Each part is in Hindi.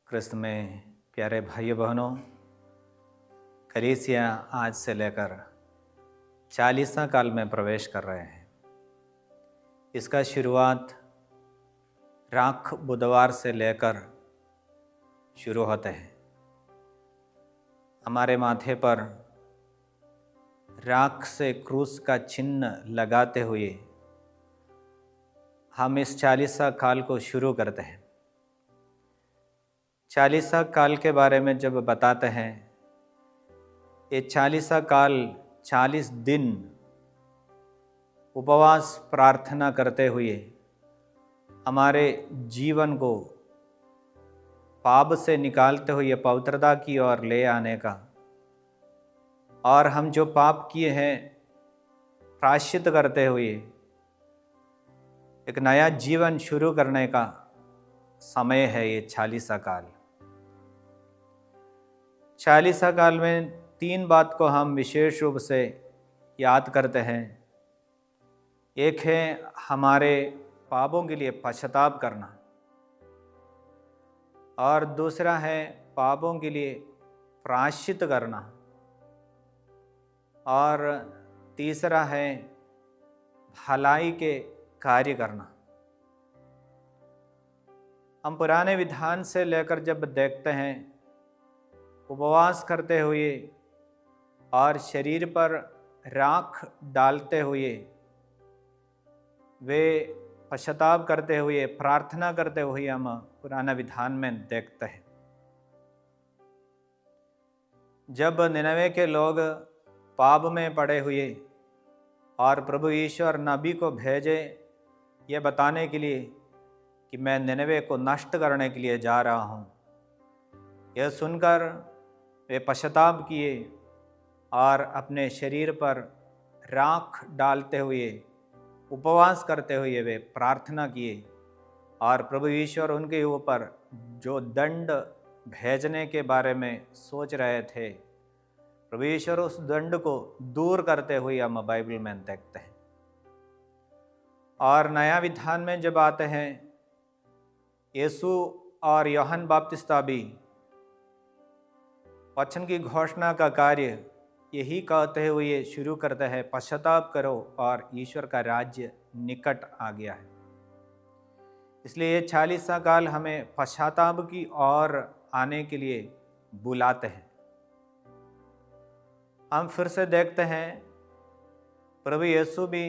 क्रिस्त में प्यारे भाइयों बहनों, कलीसिया आज से लेकर 40वां काल में प्रवेश कर रहे हैं। इसका शुरुआत राख बुधवार से लेकर शुरू होते हैं। हमारे माथे पर राख से क्रूस का चिन्ह लगाते हुए हम इस 40वां काल को शुरू करते हैं। 40वां काल के बारे में जब बताते हैं, ये 40वां काल 40 दिन उपवास प्रार्थना करते हुए हमारे जीवन को पाप से निकालते हुए पवित्रता की ओर ले आने का, और हम जो पाप किए हैं प्रायश्चित करते हुए एक नया जीवन शुरू करने का समय है ये 40वां काल। 40वां काल में 3 बात को हम विशेष रूप से याद करते हैं। एक है हमारे पापों के लिए पश्चाताप करना, और दूसरा है पापों के लिए प्रायश्चित करना, और तीसरा है भलाई के कार्य करना। हम पुराने विधान से लेकर जब देखते हैं, उपवास करते हुए और शरीर पर राख डालते हुए, वे पश्चाताप करते हुए प्रार्थना करते हुए हम पुराना विधान में देखते हैं। जब निनवे के लोग पाप में पड़े हुए और प्रभु ईश्वर नबी को भेजे ये बताने के लिए कि मैं निनवे को नष्ट करने के लिए जा रहा हूँ, यह सुनकर वे पश्चाताप किए और अपने शरीर पर राख डालते हुए उपवास करते हुए वे प्रार्थना किए, और प्रभु ईश्वर उनके ऊपर जो दंड भेजने के बारे में सोच रहे थे, प्रभु ईश्वर उस दंड को दूर करते हुए हम बाइबल में देखते हैं। और नया विधान में जब आते हैं, यीशु और यूहन्ना बपतिस्मा भी वचन की घोषणा का कार्य यही कहते हुए शुरू करते हैं, पश्चाताप करो और ईश्वर का राज्य निकट आ गया है। इसलिए ये 40वां काल हमें पश्चाताप की ओर आने के लिए बुलाते हैं। हम फिर से देखते हैं, प्रभु यीशु भी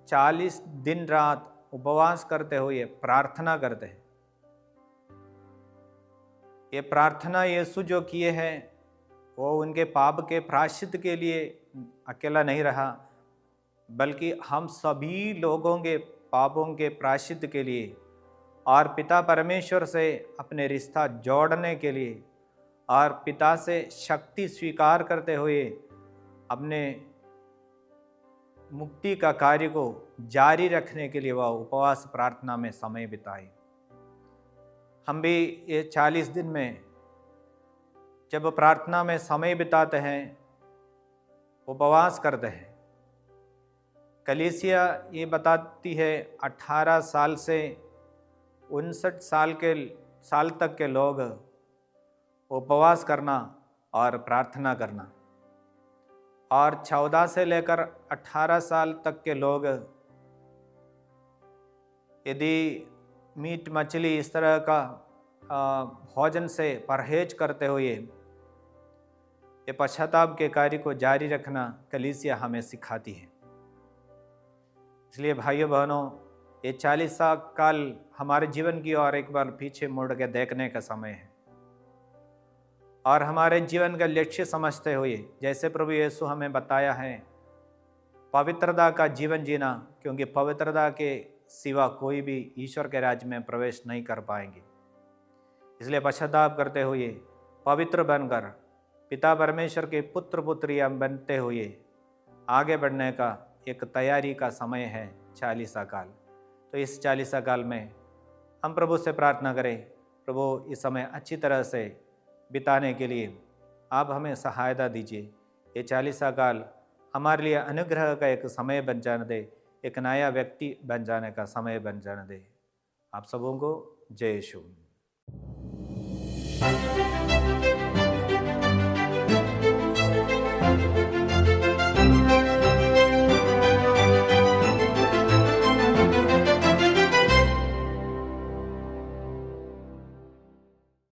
40 दिन रात उपवास करते हुए प्रार्थना करते हैं। ये प्रार्थना यीशु जो किए हैं वो उनके पाप के प्रायश्चित के लिए अकेला नहीं रहा, बल्कि हम सभी लोगों के पापों के प्रायश्चित के लिए और पिता परमेश्वर से अपने रिश्ता जोड़ने के लिए और पिता से शक्ति स्वीकार करते हुए अपने मुक्ति का कार्य को जारी रखने के लिए वह उपवास प्रार्थना में समय बिताए। हम भी ये 40 दिन में जब प्रार्थना में समय बिताते हैं, उपवास करते हैं, कलीसिया ये बताती है 18 साल से 59 साल तक के लोग उपवास करना और प्रार्थना करना, और 14 से लेकर 18 साल तक के लोग यदि मीट मछली इस तरह का भोजन से परहेज करते हुए ये पश्चाताप के कार्य को जारी रखना कलीसिया हमें सिखाती है। इसलिए भाइयों बहनों, ये 40वां काल हमारे जीवन की ओर एक बार पीछे मुड़ के देखने का समय है, और हमारे जीवन का लक्ष्य समझते हुए, जैसे प्रभु यीशु हमें बताया है, पवित्रता का जीवन जीना, क्योंकि पवित्रता के सिवा कोई भी ईश्वर के राज्य में प्रवेश नहीं कर पाएंगे। इसलिए पश्चाताप करते हुए पवित्र बनकर पिता परमेश्वर के पुत्र पुत्रियां बनते हुए आगे बढ़ने का एक तैयारी का समय है 40वां काल। तो इस 40वां काल में हम प्रभु से प्रार्थना करें, प्रभु इस समय अच्छी तरह से बिताने के लिए आप हमें सहायता दीजिए। ये 40वां काल हमारे लिए अनुग्रह का एक समय बन जाने दे, एक नया व्यक्ति बन जाने का समय बन जाने दे। आप सबों को जय यीशु।